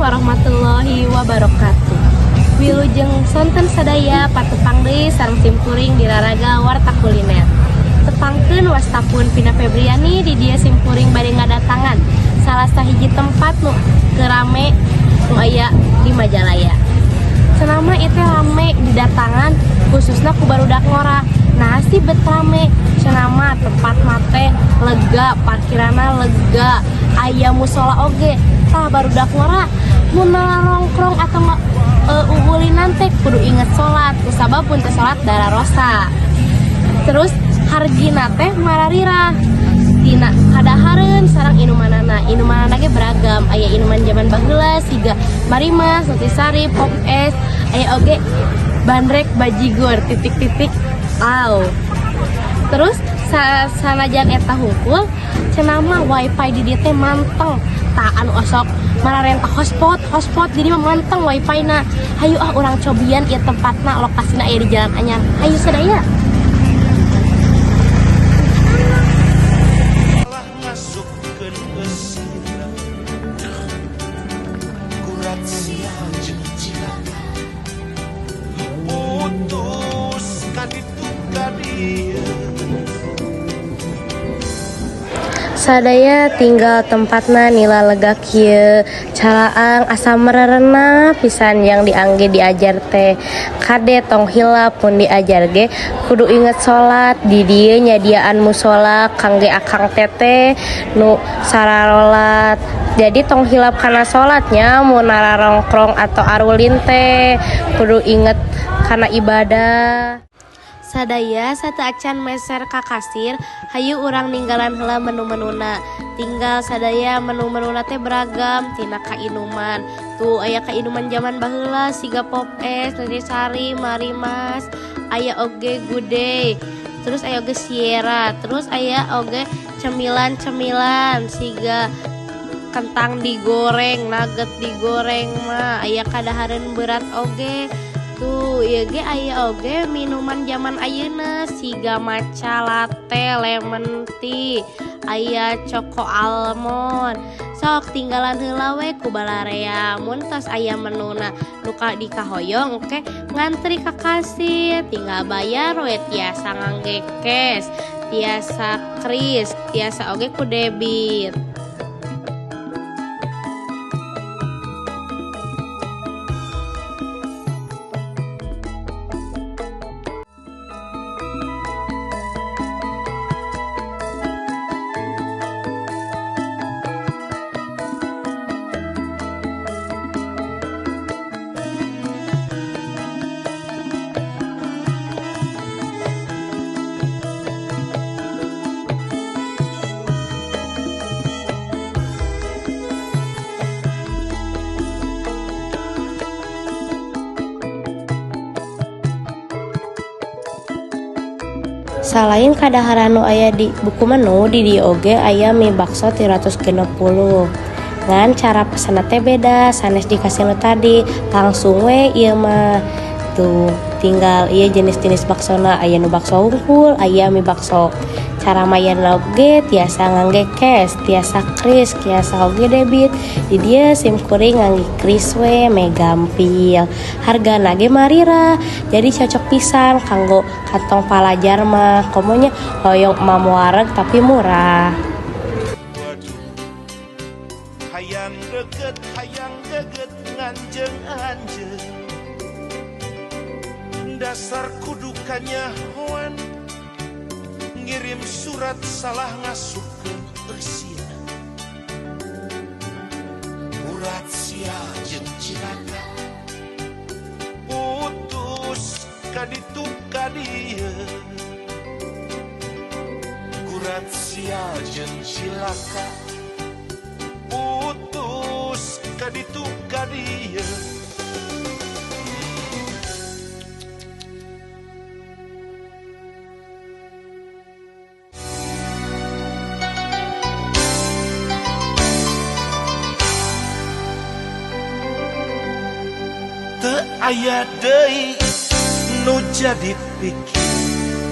warahmatullahi wabarakatuh. Wilujeng sonten sadaya patepang deui sareng simkuring di raraga warta kuliner. Tepangkeun wastapun Vina Febriani di dieu simkuring bade ngadatangan salah sahiji tempat nu kerame nu aya di Majalaya. Senama itu rame didatangan khususnya ku barudak ngora. Nah si bet rame senama tempat mate lega, parkirana lega, aya musola oge. Tah barudak ngora mun nongkrong atau ugulinan teh kudu inget sholat, kusabab pun teh sholat darah rosa. Terus hargina teh mararira. Tina kadahareun sareng inumanana ge beragam. Aya inuman zaman baheula siga Marimas, Nutrisari, Pop Es, aya oge bandrek bajigur titik-titik aw. Terus sanajan eta hungkul cenama wifi di dieu teh manteng. Tak anu osok mararenta hotspot jadi mah manteng wifi na. Hayu urang cobian ieu tempatna lokasina aya di Jalan Anyar. Hayu sadaya. Sadaya tinggal tempatna nila lega kieu calaang asa mererena pisan yang diangge diajar teh kade tong hilap pun diajar ge kudu inget sholat di dieu nyadiaan musola kangge akang teteh nu sararolat. Jadi tong hilap kana sholatnya mun nararongkrong atau arulin teh kudu inget kana ibadah. Sadaya satu acan meser ka kasir, hayu urang ninggalan heula menu-menuna. Tinggal sadaya menu-menuna teh beragam tina kainuman. Tuh aya kainuman zaman baheula siga Pop Es, Nutrisari, Marimas, aya oge Gude. Terus aya oge Sierra, terus aya oge cemilan-cemilan siga kentang digoreng, nugget digoreng mah aya kadahareun berat oge. Tuh ieu ge aya oge minuman zaman ayeuna siga matcha latte, lemon tea, aya choco almond. Sok tinggalan heula we ku balarea. Mun tos aya menuna nu dikahoyong oke ngantri ka kasir, tinggal bayar we tiasa ngangge cash, tiasa kris, tiasa oge ku debit. Salain kadaharan nu aya di buku menu di dieu oge aya mie bakso 360. Ngan cara pesenna teh beda sanes dikasih nu tadi langsung we ieu mah. Tuh tinggal ieu jenis-jenis baksona aya nu bakso unggul, aya mie bakso. Cara mayarna oge tiasa ngangge cash, tiasa kris, tiasa oge debit. Di dieu simkuring ngangge kris we megampil. Hargana ge marira. Jadi cocok pisan kanggo kantong palajar mah. Komonya hoyong emam wareg tapi murah. Hayang deket nganjeng-anjeng. Dasar kudukannya hoan ngirim surat salah ngasup ke Persina. Urat sia jeung cilaka putus kaditu kadieu. Urat sia jeung cilaka putus kaditu kadieu. Teu aya deui nu jadi pikir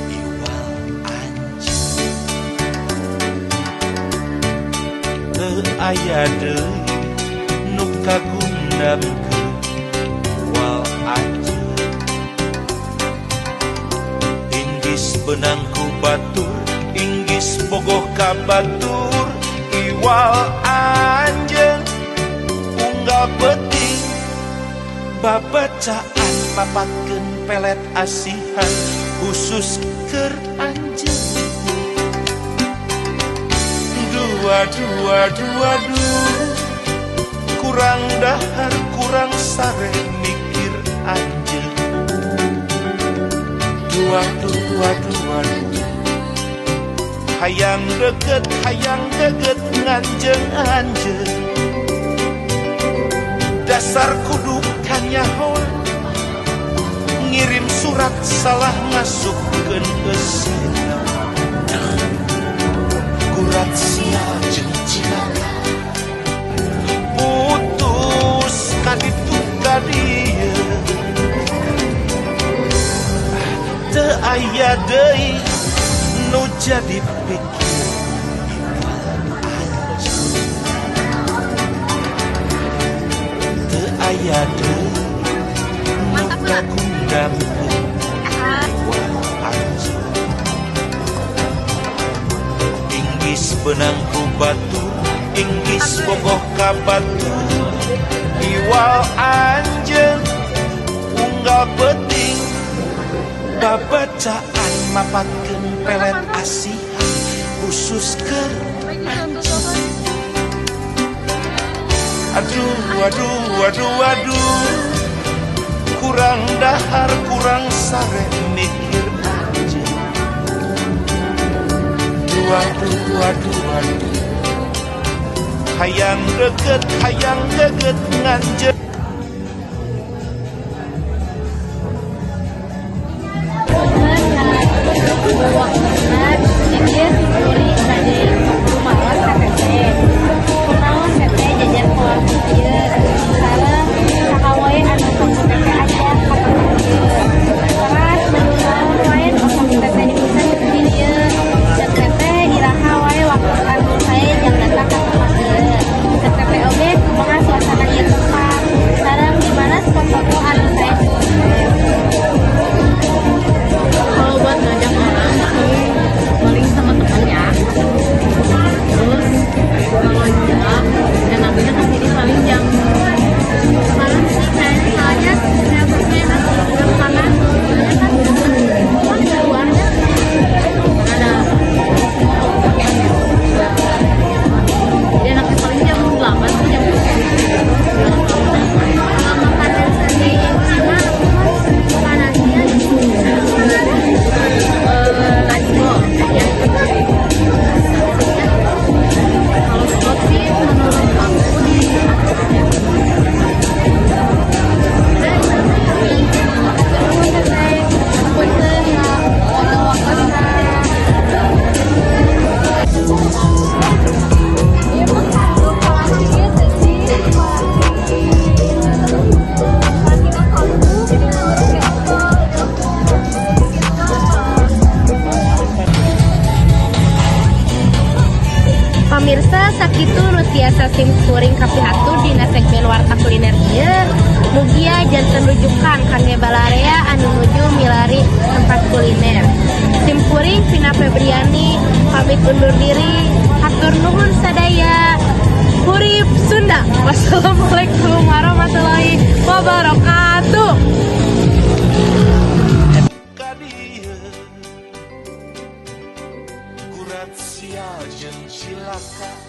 iwal anjeun. Teu aya deui nu kagum kundam ke wal anjeun. Inggis benangku batur, inggis bogoh ka batur, iwal anjeun unggal penting babacaan mapatkeun pelet asihan khusus keur anjeun. Dua, kurang dahar kurang sare mikir anjeun. Dua, hayang deket nganjeng anjeun. Dasar kudu kanyahoan, ngirim surat salah ngasupkeun eusin. Kurat sia jeung cilaka, putus kaditu ka dieu. Teu aya deui nu jadi pikir teu aya deui nu kakundamkeun benangku batur, inggis bogoh ka batur, iwal anjeun unggal penting babacaan mapatkeun pelet asihan khusus keur anjeun. Aduh, kurang dahar kurang sare mikir anjeun. Dua, hayang deket nganjeng. Pamirsa sakitu nu tiasa simkuring kapihatu dina segmen warta kuliner ieu. Mugia janten rujukan kangge balarea anu nuju milari tempat kuliner. Simkuring Vina Febriani pamit undur diri. Hatur nuhun sadaya. Hurip Sunda. Wassalamualaikum warahmatullahi wabarakatuh. Kurat sia jeung cilaka.